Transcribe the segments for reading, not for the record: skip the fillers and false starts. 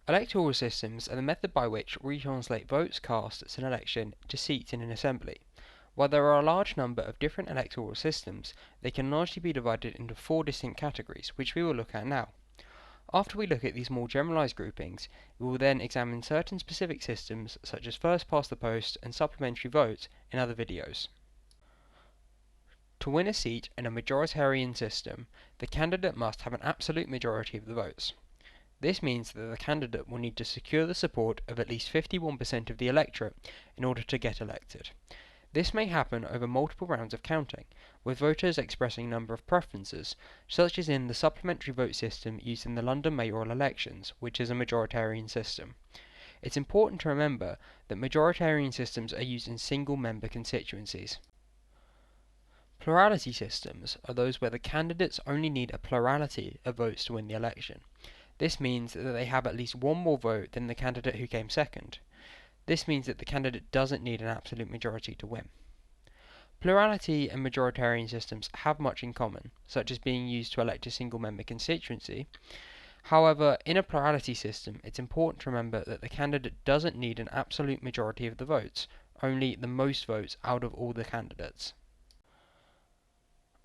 Electoral systems are the method by which we translate votes cast at an election to seats in an assembly. While there are a large number of different electoral systems, they can largely be divided into four distinct categories, which we will look at now. After we look at these more generalized groupings, we will then examine certain specific systems such as first past the post and supplementary vote in other videos. To win a seat in a majoritarian system, the candidate must have an absolute majority of the votes. This means that the candidate will need to secure the support of at least 51% of the electorate in order to get elected. This may happen over multiple rounds of counting, with voters expressing a number of preferences, such as in the supplementary vote system used in the London mayoral elections, which is a majoritarian system. It's important to remember that majoritarian systems are used in single-member constituencies. Plurality systems are those where the candidates only need a plurality of votes to win the election. This means that they have at least one more vote than the candidate who came second. This means that the candidate doesn't need an absolute majority to win. Plurality and majoritarian systems have much in common, such as being used to elect a single-member constituency. However, in a plurality system, it's important to remember that the candidate doesn't need an absolute majority of the votes, only the most votes out of all the candidates.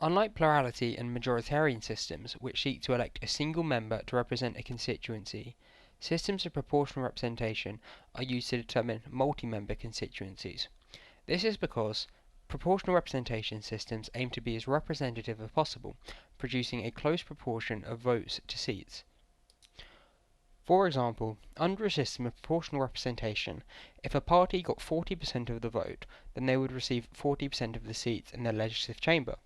Unlike plurality and majoritarian systems, which seek to elect a single member to represent a constituency, systems of proportional representation are used to determine multi-member constituencies. This is because proportional representation systems aim to be as representative as possible, producing a close proportion of votes to seats. For example, under a system of proportional representation, if a party got 40% of the vote, then they would receive 40% of the seats in the legislative chamber.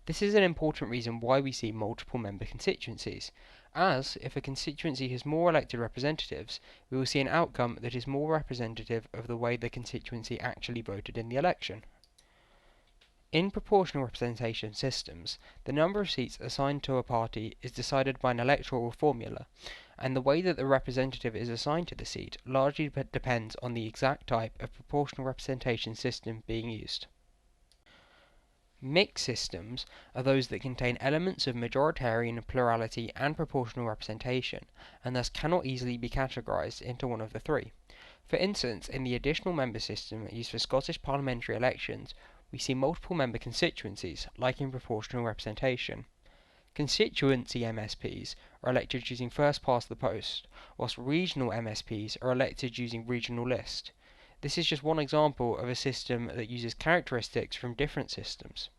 This is an important reason why we see multiple member constituencies, as if a constituency has more elected representatives, we will see an outcome that is more representative of the way the constituency actually voted in the election. In proportional representation systems, the number of seats assigned to a party is decided by an electoral formula, and the way that the representative is assigned to the seat largely depends on the exact type of proportional representation system being used. Mixed systems are those that contain elements of majoritarian, plurality, and proportional representation, and thus cannot easily be categorized into one of the three. For instance, in the additional member system used for Scottish parliamentary elections, we see multiple member constituencies, like in proportional representation. Constituency MSPs are elected using first past the post, whilst regional MSPs are elected using regional list. This is just one example of a system that uses characteristics from different systems.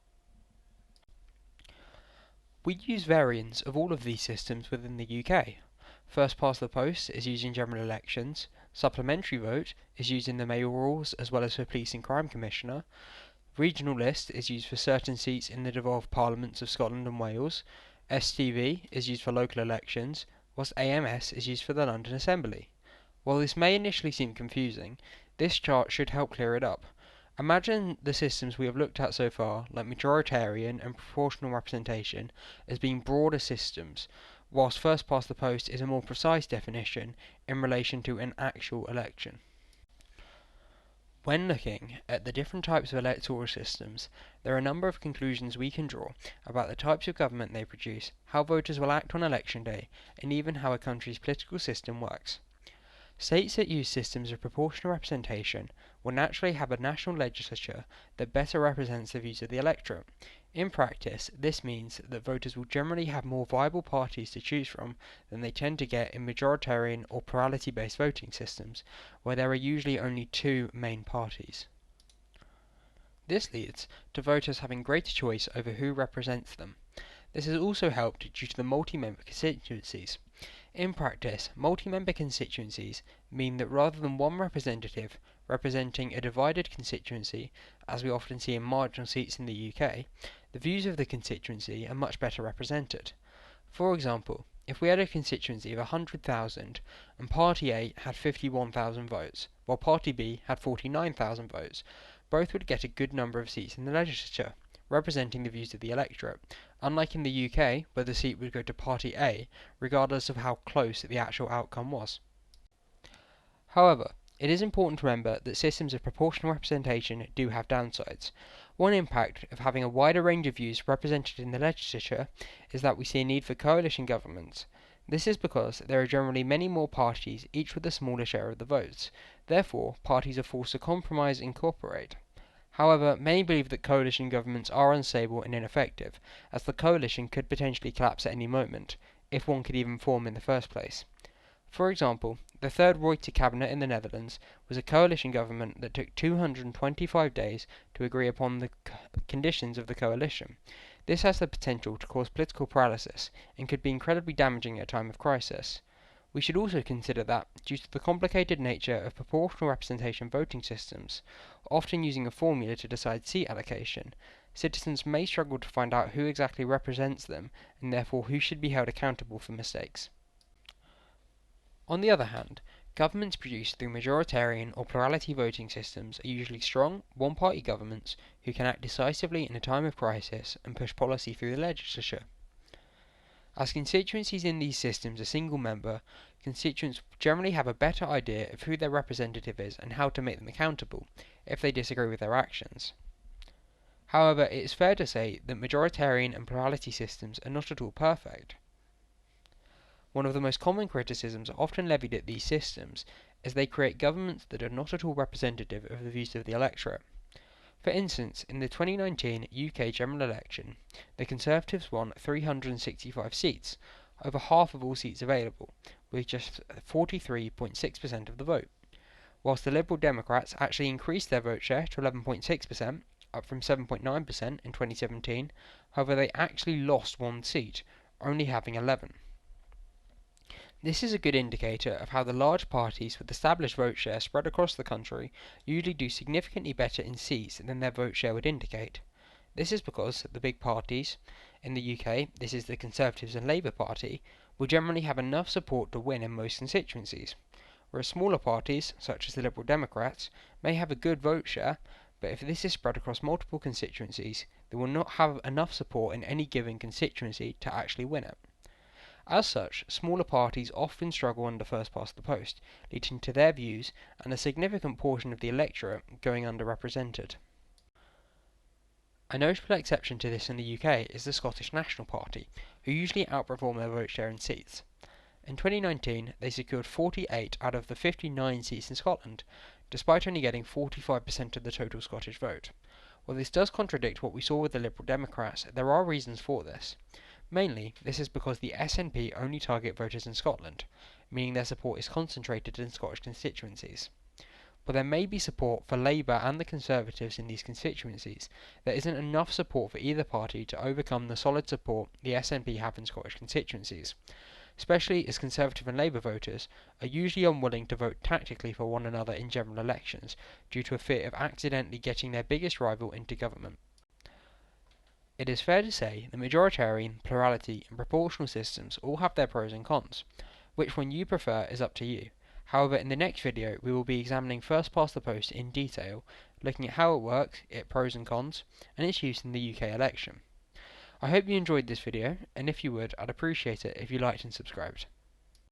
We use variants of all of these systems within the UK. First past the post is used in general elections, supplementary vote is used in the mayorals as well as for police and crime commissioner, regional list is used for certain seats in the devolved parliaments of Scotland and Wales, STV is used for local elections, whilst AMS is used for the London Assembly. While this may initially seem confusing, this chart should help clear it up. Imagine the systems we have looked at so far, like majoritarian and proportional representation, as being broader systems, whilst first past the post is a more precise definition in relation to an actual election. When looking at the different types of electoral systems, there are a number of conclusions we can draw about the types of government they produce, how voters will act on election day, and even how a country's political system works. States that use systems of proportional representation will naturally have a national legislature that better represents the views of the electorate. In practice, this means that voters will generally have more viable parties to choose from than they tend to get in majoritarian or plurality-based voting systems, where there are usually only two main parties. This leads to voters having greater choice over who represents them. This has also helped due to the multi-member constituencies. In practice, multi-member constituencies mean that rather than one representative representing a divided constituency, as we often see in marginal seats in the UK, the views of the constituency are much better represented. For example, if we had a constituency of 100,000 and Party A had 51,000 votes, while Party B had 49,000 votes, both would get a good number of seats in the legislature, representing the views of the electorate, unlike in the UK, where the seat would go to Party A, regardless of how close the actual outcome was. However, it is important to remember that systems of proportional representation do have downsides. One impact of having a wider range of views represented in the legislature is that we see a need for coalition governments. This is because there are generally many more parties, each with a smaller share of the votes. Therefore, parties are forced to compromise and cooperate. However, many believe that coalition governments are unstable and ineffective, as the coalition could potentially collapse at any moment, if one could even form in the first place. For example, the Third Reuter cabinet in the Netherlands was a coalition government that took 225 days to agree upon the conditions of the coalition. This has the potential to cause political paralysis and could be incredibly damaging at a time of crisis. We should also consider that, due to the complicated nature of proportional representation voting systems, often using a formula to decide seat allocation, citizens may struggle to find out who exactly represents them and therefore who should be held accountable for mistakes. On the other hand, governments produced through majoritarian or plurality voting systems are usually strong, one-party governments who can act decisively in a time of crisis and push policy through the legislature. As constituencies in these systems are single member, constituents generally have a better idea of who their representative is and how to make them accountable if they disagree with their actions. However, it is fair to say that majoritarian and plurality systems are not at all perfect. One of the most common criticisms often levied at these systems is they create governments that are not at all representative of the views of the electorate. For instance, in the 2019 UK general election, the Conservatives won 365 seats, over half of all seats available, with just 43.6% of the vote, whilst the Liberal Democrats actually increased their vote share to 11.6%, up from 7.9% in 2017. However, they actually lost one seat, only having 11. This is a good indicator of how the large parties with established vote share spread across the country usually do significantly better in seats than their vote share would indicate. This is because the big parties, in the UK this is the Conservatives and Labour Party, will generally have enough support to win in most constituencies, whereas smaller parties, such as the Liberal Democrats, may have a good vote share, but if this is spread across multiple constituencies, they will not have enough support in any given constituency to actually win it. As such, smaller parties often struggle under first past the post, leading to their views and a significant portion of the electorate going underrepresented. A notable exception to this in the UK is the Scottish National Party, who usually outperform their vote share in seats. In 2019, they secured 48 out of the 59 seats in Scotland, despite only getting 45% of the total Scottish vote. While this does contradict what we saw with the Liberal Democrats, there are reasons for this. Mainly, this is because the SNP only target voters in Scotland, meaning their support is concentrated in Scottish constituencies. While there may be support for Labour and the Conservatives in these constituencies, there isn't enough support for either party to overcome the solid support the SNP have in Scottish constituencies, especially as Conservative and Labour voters are usually unwilling to vote tactically for one another in general elections due to a fear of accidentally getting their biggest rival into government. It is fair to say that majoritarian, plurality, and proportional systems all have their pros and cons. Which one you prefer is up to you. However, in the next video we will be examining first past the post in detail, looking at how it works, its pros and cons, and its use in the UK election. I hope you enjoyed this video, and if you would, I'd appreciate it if you liked and subscribed.